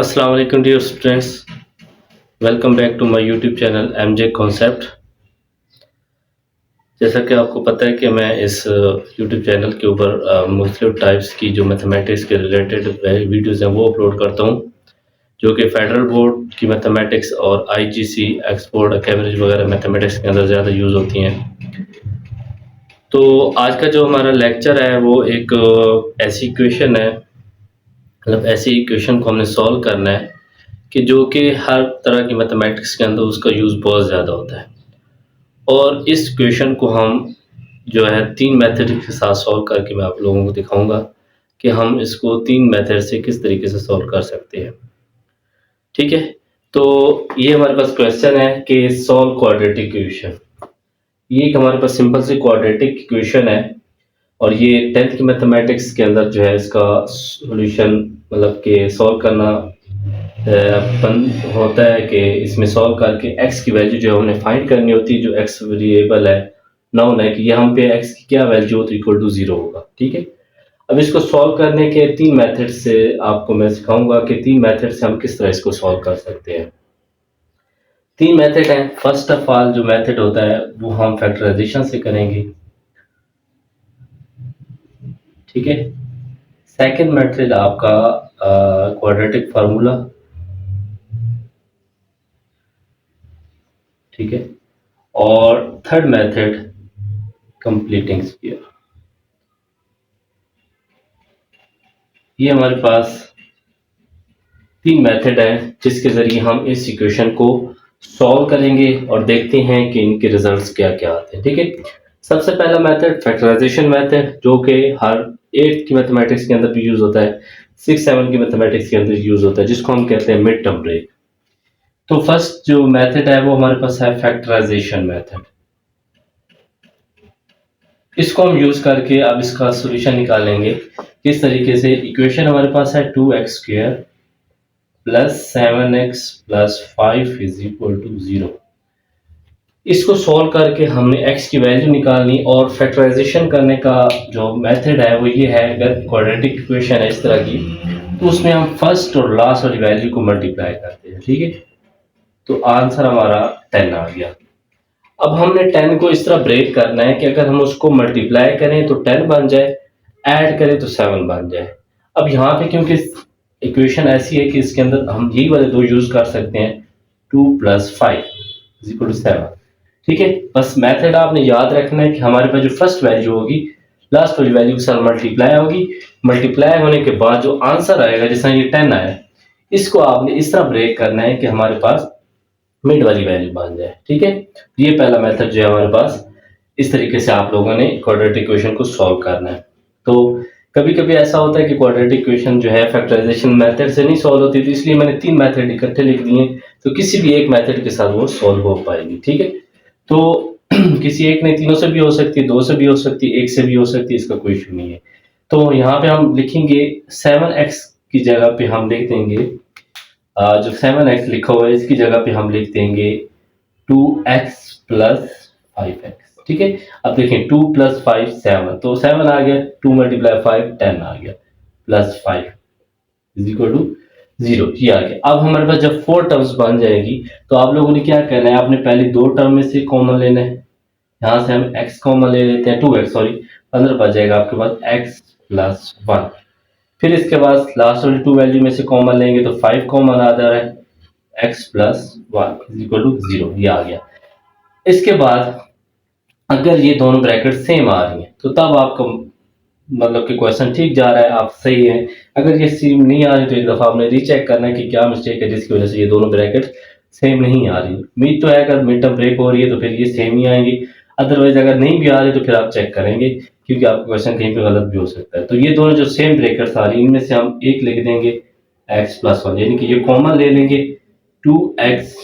अस्सलाम वालेकुम dear students, welcome back to my YouTube channel MJ concept. जैसा कि आपको पता है कि मैं इस यूट्यूब चैनल के ऊपर मुख्तलिफ टाइप्स की जो मैथमेटिक्स के रिलेटेड वीडियोज़ हैं वो अपलोड करता हूँ, जो कि फेडरल बोर्ड की मैथमेटिक्स और आईजीसी, एक्सपोर्ट, कैम्ब्रिज वगैरह मैथमेटिक्स के अंदर ज़्यादा यूज़ होती हैं। तो आज का जो हमारा लेक्चर है वो एक ऐसी इक्वेशन है, मतलब ऐसी इक्वेशन को हमने सॉल्व करना है कि जो कि हर तरह की मैथमेटिक्स के अंदर उसका यूज़ बहुत ज़्यादा होता है। और इस क्वेश्चन को हम जो है 3 मेथड के साथ सॉल्व करके मैं आप लोगों को दिखाऊँगा कि हम इसको 3 मेथड से किस तरीके से सॉल्व कर सकते हैं। ठीक है? तो ये हमारे पास क्वेश्चन है कि सॉल्व क्वाड्रेटिक इक्वेशन। ये एक हमारे पास सिंपल सी क्वाड्रेटिक इक्वेशन है और ये 10th की मैथमेटिक्स के अंदर जो है इसका सॉल्यूशन मतलब कि सॉल्व करना होता है कि इसमें सॉल्व करके x की वैल्यू जो है हमने फाइंड करनी होती है, जो x वेरिएबल है, नाउन है कि यहाँ पे x की क्या वैल्यू हो तो इक्वल टू 0 होगा। ठीक है? अब इसको सॉल्व करने के 3 मेथड से आपको मैं सिखाऊंगा कि 3 मेथड से हम किस तरह इसको सॉल्व कर सकते हैं। 3 मेथड हैं। फर्स्ट ऑफ ऑल जो मेथड होता है वो हम फैक्टराइजेशन से करेंगे। ठीक है? सेकंड मेथड आपका क्वाड्रेटिक फार्मूला। ठीक है? और थर्ड मेथड कंप्लीटिंग स्क्वायर। ये हमारे पास 3 मेथड है जिसके ज़रिए हम इस इक्वेशन को सॉल्व करेंगे और देखते हैं कि इनके रिजल्ट्स क्या-क्या आते हैं। ठीक है? सबसे पहला मेथड फैक्टराइजेशन मेथड, जो कि हर 8th की मैथमेटिक्स के अंदर भी यूज़ होता है, 6, 7 की मैथमेटिक्स के अंदर यूज़ होता है, जिसको हम कहते हैं मिड टर्म ब्रेक। तो फर्स्ट जो मेथड है वो हमारे पास है फैक्टराइजेशन मेथड। इसको हम यूज़ करके अब इसका सॉल्यूशन निकालेंगे। किस तरीके से? इक्वेशन हमारे पास है 2x² plus 7x plus 5 is equal to 0। इसको सॉल्व करके हमने x की वैल्यू निकालनी और फैक्टराइजेशन करने का जो मेथड है वो ये है, अगर क्वाड्रेटिक इक्वेशन है इस तरह की तो उसमें हम फर्स्ट और लास्ट वाली वैल्यू को मल्टीप्लाई करते हैं। ठीक है? तो आंसर हमारा 10 आ गया। अब हमने 10 को इस तरह ब्रेक करना है कि अगर हम उसको मल्टीप्लाई करें तो 10 बन जाए, ऐड करें तो 7 बन जाए। अब यहाँ पे क्योंकि इक्वेशन ऐसी है कि इसके अंदर हम यही वाले दो यूज कर सकते हैं, 2 प्लस 5 इज इक्वल टू 7। ठीक है? बस मेथड आपने याद रखना है कि हमारे पास जो फर्स्ट वैल्यू होगी लास्ट वाली वैल्यू के साथ मल्टीप्लाई होगी। मल्टीप्लाई होने के बाद जो आंसर आएगा, जैसा ये 10 आया, इसको आपने इस तरह ब्रेक करना है कि हमारे पास मिड वाली वैल्यू बन जाए। ठीक है? ये पहला मेथड जो है हमारे पास, इस तरीके से आप लोगों ने क्वाड्रेटिक इक्वेशन को सॉल्व करना है। तो कभी कभी ऐसा होता है कि क्वाड्रेटिक इक्वेशन जो है फैक्टराइजेशन मेथड से नहीं सॉल्व होती, तो इसलिए मैंने 3 मेथड इकट्ठे लिख दिए, तो किसी भी एक मेथड के साथ वो सॉल्व हो पाएगी। ठीक है? तो किसी एक नहीं, तीनों से भी हो सकती है, 2 से भी हो सकती है, 1 से भी हो सकती है, इसका कोई इशू नहीं है। तो यहाँ पे हम लिखेंगे 7x की जगह पे हम लिख देंगे जो 7x लिखा हुआ है इसकी जगह पे हम लिख देंगे 2x प्लस 5x। ठीक है? अब देखें 2 प्लस 5 7, तो 7 आ गया, 2 मल्टीप्लाई 5 10 आ गया, प्लस 5 इज इक्वल टू 0। ये आ गया। अब हमारे पास जब 4 टर्म्स बन जाएगी तो आप लोगों ने क्या करना है, आपने पहले 2 टर्म में से कॉमन लेना है। यहाँ से हम x कॉमन ले लेते हैं, 2x सॉरी, अंदर बच जाएगा आपके पास x प्लस 1। फिर इसके बाद लास्ट वाली 2 वैल्यू में से कॉमन लेंगे तो 5 कॉमन आ जा रहा है, x plus 1 is equal to 0। ये आ गया। इसके बाद अगर ये दोनों ब्रैकेट सेम आ रही हैं तो तब आपका मतलब कि क्वेश्चन ठीक जा रहा है, आप सही है। अगर ये सेम नहीं आ रही तो एक दफ़ा आपने रीचेक करना है कि क्या मिस्टेक है जिसकी वजह से ये दोनों ब्रैकेट सेम नहीं आ रही। उम्मीद तो है अगर मिड टर्म ब्रेक हो रही है तो फिर ये सेम ही आएंगी, अदरवाइज अगर नहीं भी आ रही तो फिर आप चेक करेंगे, क्योंकि आपका क्वेश्चन कहीं पे गलत भी हो सकता है। तो ये दोनों जो सेम ब्रैकेट्स आ रही है इनमें से हम एक लिख देंगे x प्लस 1, यानी कि ये कॉमन ले लेंगे, 2x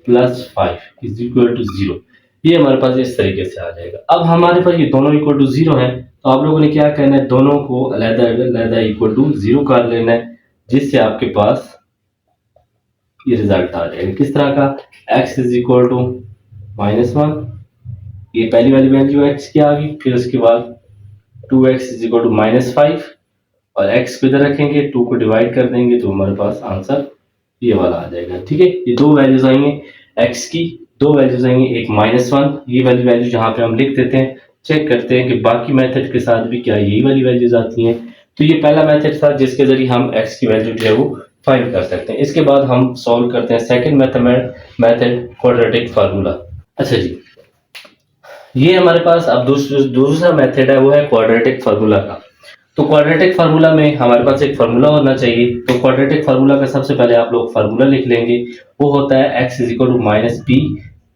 plus 5 is equal to 0। ये हमारे पास इस तरीके से आ जाएगा। अब हमारे पास ये दोनों इक्वल टू 0 है, तो आप लोगों ने क्या करना है, दोनों को अलग-अलग इक्वल टू 0 कर लेना है, जिससे आपके पास ये रिजल्ट आ जाएगा। किस तरह का? x इज इक्वल टू -1, ये पहली वाली वैल्यू x की आ गई, फिर उसके बाद 2x इज इक्वल टू -5 और x को इधर रखेंगे, 2 को डिवाइड कर देंगे तो हमारे पास आंसर ये वाला आ जाएगा। ठीक है, ये दो वैल्यूज आएंगे x की, दो वैल्यूज आएंगे, एक -1 ये वाली वैल्यू जहाँ पे हम लिख देते हैं, चेक करते हैं कि बाकी मेथड के साथ भी क्या यही वाली वैल्यूज आती हैं। तो ये पहला मेथड था जिसके जरिए हम x की वैल्यू जो है वो फाइंड कर सकते हैं। इसके बाद हम सॉल्व करते हैं सेकंड मेथड क्वाड्रेटिक फार्मूला। अच्छा जी, ये हमारे पास अब दूसरा मेथड है, वो है क्वाड्रेटिक फार्मूला का। तो क्वाड्रेटिक फार्मूला में हमारे पास एक फार्मूला होना चाहिए। तो क्वाड्रेटिक फार्मूला का सबसे पहले आप लोग फार्मूला लिख लेंगे, वो होता है x is equal to minus b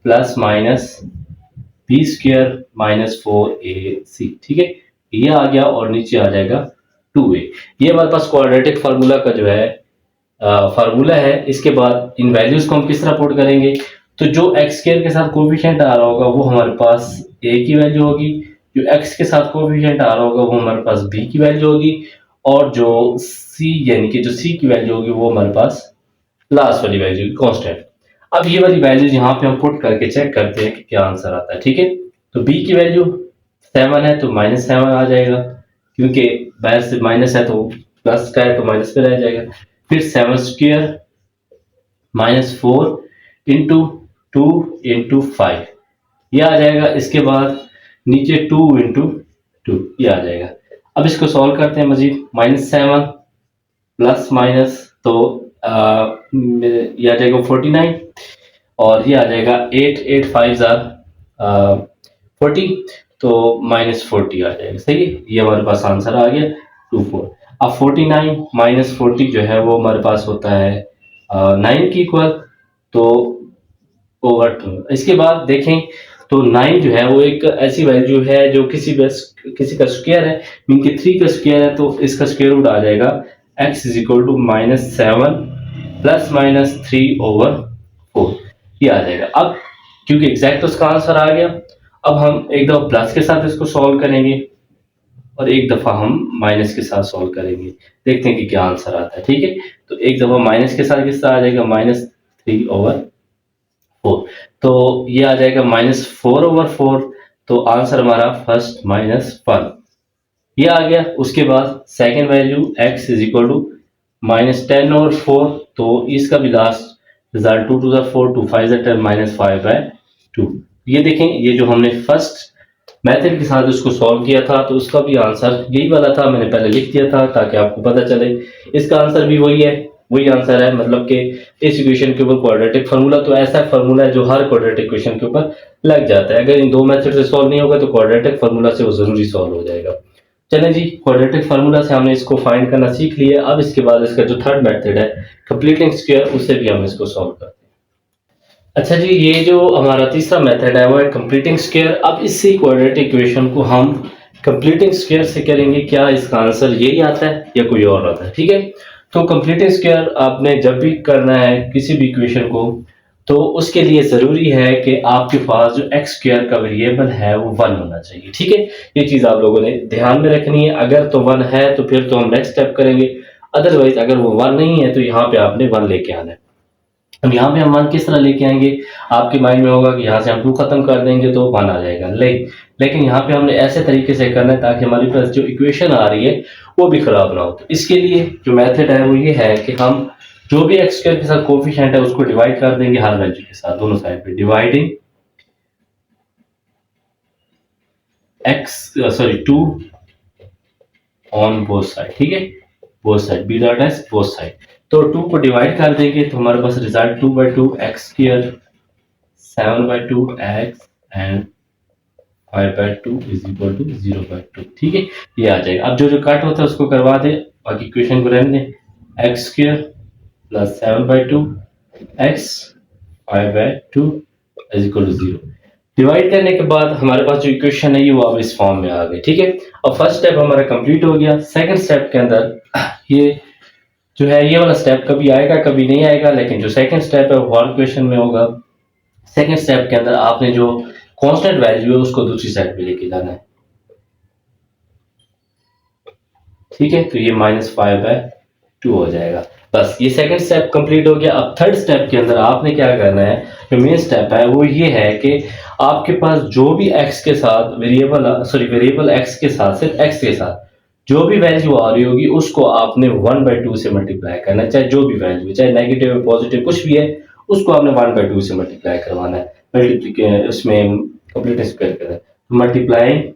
plus minus b square minus 4ac। ठीक है, ये आ गया और नीचे आ जाएगा 2a। ये हमारे पास क्वाड्रेटिक फार्मूला का जो है फार्मूला है। इसके बाद इन वैल्यूज को हम किस तरह पुट करेंगे, तो जो एक्स स्क्वायर के साथ कोफिशिएंट आ रहा होगा वो हमारे पास a की वैल्यू होगी, जो x के साथ कोफिशिएंट आ रहा होगा वो हमारे पास b की वैल्यू होगी, और जो c यानी कि जो c की वैल्यू होगी वो हमारे पास लास्ट वाली वैल्यू कांस्टेंट। अब ये वाली वैल्यू यहाँ पे हम पुट करके चेक करते हैं कि क्या आंसर आता है। ठीक है, तो b की वैल्यू 7 है तो -7 आ जाएगा, क्योंकि बाहर से माइनस है तो प्लस का है तो माइनस पे रह जाएगा। फिर 7 स्क्वायर -4 इंटू 2 इंटू 5 ये आ जाएगा। इसके बाद नीचे 2 इंटू 2 ये आ जाएगा। अब इसको सॉल्व करते हैं मजीद, -7 प्लस माइनस तो ये आ जाएगा 49, और ये आ जाएगा 8 8 5 40 तो -40 आ जाएगा। सही है, ये हमारे पास आंसर आ गया 24। अब 49 -40 जो है वो हमारे पास होता है 9 की इक्वल, तो ओवर 2। इसके बाद देखें तो 9 जो है वो एक ऐसी वैल्यू है जो किसी का स्क्वायर है, मीन के 3 का स्क्वायर है, तो इसका स्क्वायर रूट आ जाएगा x is equal to -7 plus -3/4 ये आ जाएगा। अब क्योंकि एग्जैक्ट उसका आंसर आ गया, अब हम एक दफा प्लस के साथ इसको सॉल्व करेंगे और एक दफा हम माइनस के साथ सॉल्व करेंगे, देखते हैं कि क्या आंसर आता है। ठीक है, तो एक दफा माइनस के साथ किस तरह आ जाएगा -3/4, तो ये आ जाएगा -4/4, तो आंसर हमारा फर्स्ट -1 ये आ गया। उसके बाद second value x is equal to -10/4, तो इसका भी लास्ट रिजल्ट 2 2 4 2 5 10 -5/2। ये देखें, ये जो हमने फर्स्ट मेथड के साथ उसको सॉल्व किया था तो उसका भी आंसर यही वाला था, मैंने पहले लिख दिया था ताकि आपको पता चले। इसका आंसर भी वही है, वही आंसर है, मतलब कि इस इक्वेशन के ऊपर क्वाड्रेटिक फार्मूला तो ऐसा फार्मूला है जो हर क्वाड्रेटिक इक्वेशन के ऊपर लग जाता है। अगर इन दो मेथड से सॉल्व नहीं होगा तो क्वाड्रेटिक फार्मूला से वो जरूरी सॉल्व हो जाएगा। चलें जी, क्वाड्रेटिक फार्मूला से हमने इसको फाइंड करना सीख लिया। अब इसके बाद इसका जो थर्ड मेथड है कंप्लीटिंग स्क्वायर, उससे भी हम इसको सॉल्व करते हैं। अच्छा जी, ये जो हमारा तीसरा मेथड है वो है कंप्लीटिंग स्क्वायर। अब इसी क्वाड्रेटिक इक्वेशन को हम कंप्लीटिंग स्क्वायर से करेंगे, क्या इसका आंसर यही आता है या कोई और आता है। ठीक है, तो कंप्लीटिंग स्क्वायर आपने जब भी करना है किसी भी इक्वेशन को, तो उसके लिए ज़रूरी है कि आपके पास जो एक्स स्क्वायर का वेरिएबल है वो 1 होना चाहिए। ठीक है, ये चीज़ आप लोगों ने ध्यान में रखनी है। अगर तो 1 है तो फिर तो हम नेक्स्ट स्टेप करेंगे, अदरवाइज अगर वो 1 नहीं है तो यहाँ पे आपने 1 लेके आना है। अब यहाँ पे हम 1 किस तरह लेके आएंगे, आपके माइंड में होगा कि यहाँ से हम 2 खत्म कर देंगे तो 1 आ जाएगा, लेकिन यहाँ पे हमने ऐसे तरीके से करना है ताकि हमारे पास जो इक्वेशन आ रही है वो भी खराब ना हो। तो इसके लिए जो मेथड है वो ये है कि हम जो भी एक्स स्क्वायर के साथ कोफिशिएंट है उसको डिवाइड कर देंगे हर वैल्यू के साथ, दोनों साइड पे dividing two on both side. ठीक है, both side B dot S both side, तो 2 को डिवाइड कर देंगे तो हमारे पास result 2/2 x square 7/2 x and 5/2 is equal to 0/2। ठीक है, ये आ जाएगा। अब जो जो कट होता है उसको करवा दे, बाकी इक्वेशन को रहने दें। X square plus 7/2 x 5/2 is equal to 0। Divide करने के बाद हमारे पास जो इक्वेशन है ये वो अब इस फॉर्म में आ गई। ठीक है, अब फर्स्ट स्टेप हमारा कंप्लीट हो गया। सेकंड स्टेप के अंदर ये जो है ये वाला स्टेप कभी आएगा कभी नहीं आएगा, लेकिन जो सेकंड स्टेप है वो हर क्वेश्चन में होगा। सेकंड स्टेप के अंदर आपने जो कांस्टेंट वैल्यू है उसको दूसरी साइड पे लेके जाना है। ठीक है, तो ये -5/2 हो जाएगा। बस ये सेकंड स्टेप कंप्लीट हो गया। अब थर्ड स्टेप के अंदर आपने क्या करना है, जो मेन स्टेप है वो ये है कि आपके पास जो भी x के साथ वेरिएबल x के साथ सिर्फ x के साथ जो भी वैल्यू आ रही होगी उसको आपने 1/2 से मल्टीप्लाई करना है, चाहे जो भी वैल्यू, चाहे नेगेटिव पॉजिटिव कुछ भी है, उसको आपने 1/2 से मल्टीप्लाई करवाना है, मल्टीप्लाई उसमें कंप्लीट स्क्वायर करना है, मल्टीप्लाई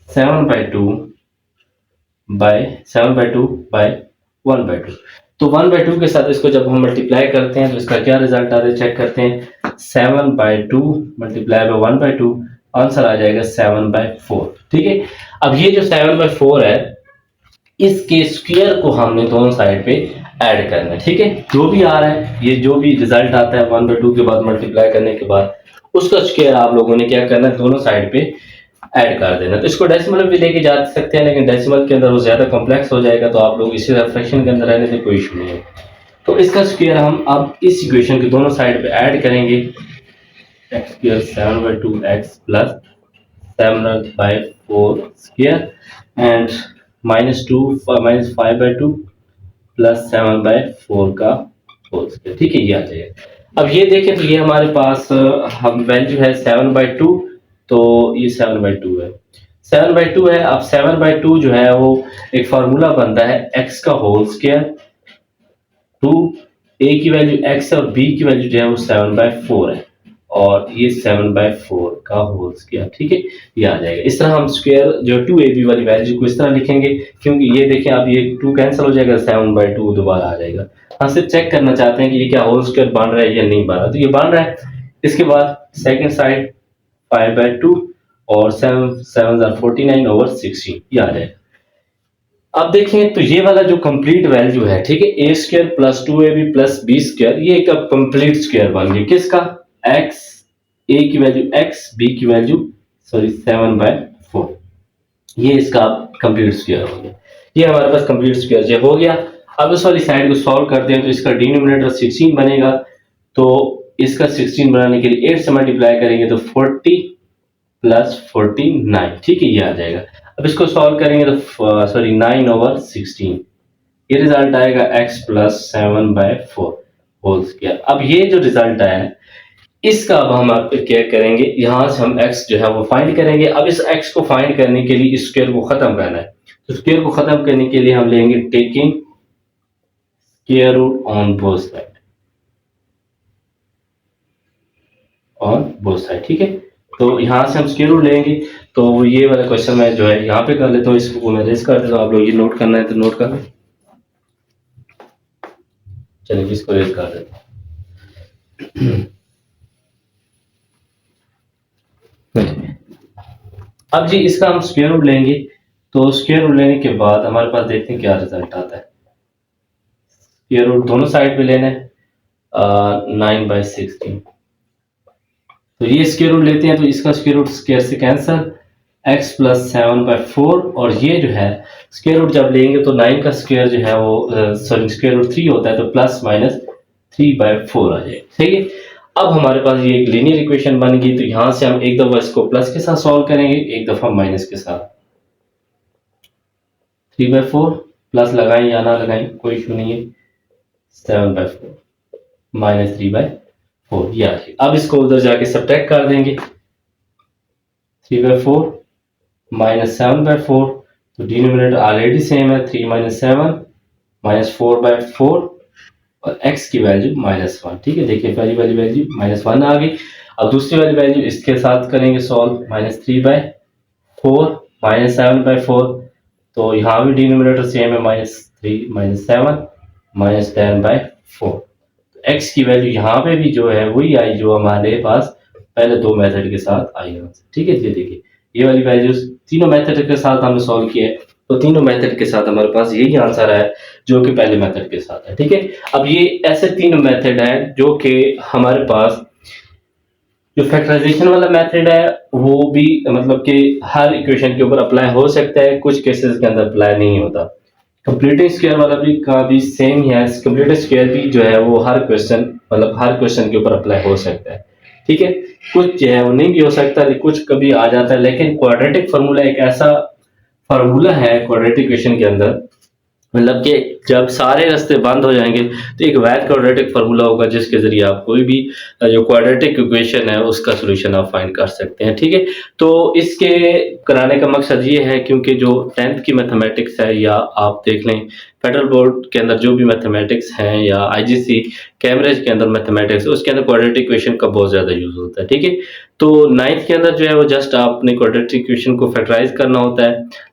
7/2 बाय 7/2 बाय 1/2। तो 1/2 के साथ इसको जब हम मल्टीप्लाई करते हैं तो इसका क्या रिजल्ट आता है चेक करते हैं। 7/2 मल्टीप्लाई बाय 1/2, आंसर आ जाएगा 7/4। ठीक है, अब ये जो 7/4 है इसके स्क्वायर को हमने दोनों साइड पे ऐड करना है। ठीक है, जो भी आ रहा है, ये जो भी रिजल्ट आता है 1/2 के बाद मल्टीप्लाई करने के बाद, उसका स्क्वायर आप लोगों ने क्या करना है, दोनों साइड पे ऐड कर देना। तो इसको डेसिमल भी लेके जा सकते हैं, लेकिन डेसिमल के अंदर वो ज्यादा कॉम्प्लेक्स हो जाएगा, तो आप लोग इसी फ्रैक्शन के अंदर रहने से कोई इशू नहीं है। तो इसका स्क्वायर हम अब इस इक्वेशन के दोनों साइड पे ऐड करेंगे। X square 7/2 x plus 7/4 square and -2 -5/2 plus 7/4 का होल स्क्वायर। ठीक है, ये आ जाएगा। अब ये देखें तो ये हमारे पास हम वैल्यू है 7/2, तो ये 7/2 है, 7/2 है। अब 7/2 जो है वो एक फार्मूला बनता है x का होल स्क्वायर टू a की वैल्यू x है और b की वैल्यू जो है वो 7/4 है, और ये 7/4 का होल स्क्वायर। ठीक है, ये आ जाएगा। इस तरह हम स्क्वायर जो 2ab वाली वैल्यू को इस तरह लिखेंगे, क्योंकि ये देखें अब ये 2 कैंसिल हो जाएगा, 7/2 दोबारा आ जाएगा। हम सिर्फ चेक करना चाहते हैं कि ये क्या होल स्क्वायर बन रहा है या नहीं बन रहा, तो ये बन रहा है। इसके बाद सेकेंड साइड 5/2 और 7 7 49/16, ये आ जाएगा। अब देखें तो ये वाला जो कंप्लीट वैल्यू है, ठीक है, a square plus 2ab plus b square, ये एक कंप्लीट स्क्वायर बन गया किसका, x, ए की वैल्यू x, बी की वैल्यू सॉरी 7/4, ये इसका कंप्लीट स्क्वायर हो गया। ये हमारे पास कंप्लीट स्क्वायर जो हो गया। अब इस वाली साइड को सॉल्व करते हैं तो इसका डिनोमिनेटर 16 बनेगा, तो इसका 16 बनाने के लिए 8 से मल्टीप्लाई करेंगे तो 40 प्लस 49। ठीक है, ये आ जाएगा। अब इसको सॉल्व करेंगे तो सॉरी 9/16, ये रिजल्ट आएगा x प्लस 7/4 होल स्क्वायर। अब ये जो रिजल्ट आया है इसका अब हम आप क्या करेंगे, यहां से हम x जो है वो फाइंड करेंगे। अब इस x को फाइंड करने के लिए स्क्वायर को खत्म करना है, तो स्क्वायर को खत्म करने के लिए हम लेंगे taking square root on both side, on both side. ठीक है, तो यहाँ से हम स्क्वायर रूट लेंगे। तो ये वाला क्वेश्चन मैं जो है यहाँ पे कर लेता हूँ, इसको मैं रेज कर देता हूँ, आप लोग ये नोट करना है तो नोट कर लें। चलिए इसको रेज कर देता हूँ। अब जी इसका हम स्क्वायर रूट लेंगे, तो स्क्वायर रूट लेने के बाद हमारे पास देखते हैं क्या रिजल्ट आता है। स्क्वायर रूट दोनों साइड पे लेना है 9/16, तो ये स्क्वायर रूट लेते हैं तो इसका स्क्वायर रूट स्क्वायर से कैंसिल, x प्लस 7/4, और ये जो है स्क्वायर रूट जब लेंगे तो 9 का स्क्वायर जो है वो सॉरी स्क्वायर रूट 3 होता है, तो प्लस माइनस 3/4 आ जाएगा। सही है, अब हमारे पास ये एक लीनियर इक्वेशन बन गई, तो यहाँ से हम एक दफा इसको प्लस के साथ सॉल्व करेंगे, एक दफा माइनस के साथ। 3/4 प्लस लगाएं या ना लगाएं कोई इशू नहीं है, 7/4 माइनस 3/4, ये आ जाएगा। अब इसको उधर जाके सब्ट्रैक्ट कर देंगे, 3/4 माइनस 7/4, तो डिनोमिनेटर ऑलरेडी सेम है, 3 - 7 -4/4 और x की वैल्यू -1। ठीक है, देखिए पहली वाली वैल्यू -1 आ गई। अब दूसरी वाली वैल्यू इसके साथ करेंगे सॉल्व, -3/4 -7/4, तो यहाँ भी डिनोमिनेटर सेम है, -3 - 7 -10/4। x की वैल्यू यहाँ पे भी जो है वही आई जो हमारे पास पहले दो मेथड के साथ आई है। ठीक है, ये देखिए ये वाली वैल्यूज तीनों मेथड के साथ हमने सॉल्व किया है, तो तीनों मेथड के साथ हमारे पास यही आंसर है जो कि पहले मेथड के साथ है। ठीक है, अब ये ऐसे तीन मेथड है जो कि हमारे पास जो फैक्टराइजेशन वाला मेथड है वो भी मतलब कि हर इक्वेशन के ऊपर अप्लाई हो सकता है, कुछ केसेस के अंदर अप्लाई नहीं होता। कंप्लीटिंग स्क्वायर वाला भी का भी सेम ही है, कंप्लीटेड स्क्वायर भी जो है वो हर क्वेश्चन मतलब हर क्वेश्चन के ऊपर अप्लाई हो सकता है। ठीक है, कुछ जो है वो नहीं भी हो सकता, कुछ कभी आ जाता है, लेकिन क्वाड्रेटिक फार्मूला एक ऐसा फार्मूला है क्वाड्रेटिक इक्वेशन के अंदर मतलब कि जब सारे रास्ते बंद हो जाएँगे, तो एक वैध क्वाड्रेटिक फ़ॉर्मूला होगा जिसके ज़रिए आप कोई भी जो क्वाड्रेटिक इक्वेशन है उसका सॉल्यूशन आप फाइंड कर सकते हैं, ठीक है? तो इसके कराने का मकसद ये है क्योंकि जो 10th की मैथमेटिक्स है या आप देख लें फेडरल बोर्ड के अंदर जो भी मैथमेटिक्स हैं या आईजीसी कैम्ब्रिज के अंदर मैथमेटिक्स उसके अंदर क्वाड्रेटिक इक्वेशन का बहुत ज़्यादा यूज़ होता है, ठीक है? तो 9th के अंदर जो है वो जस्ट आपने क्वाड्रेटिक इक्वेशन को फैक्टराइज़ करना होता है,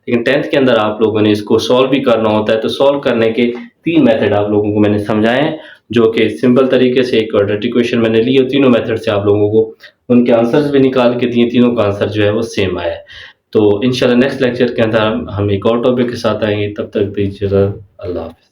लेकिन 10th के अंदर आप लोगों ने इसको सॉल्व भी करना होता है, तो सॉल्व करने के 3 मेथड आप लोगों को मैंने समझाए हैं, जो कि सिंपल तरीके से एक क्वाड्रेटिक इक्वेशन मैंने ली और तीनों मेथड से आप लोगों को उनके आंसर्स भी निकाल के दिए, तीनों का आंसर जो है वो सेम आया है। तो इंशाल्लाह नेक्स्ट लेक्चर के अंदर हम एक और टॉपिक के साथ आएँगे, तब तक दीजिए इजाज़त, अल्लाह हाफ़िज़।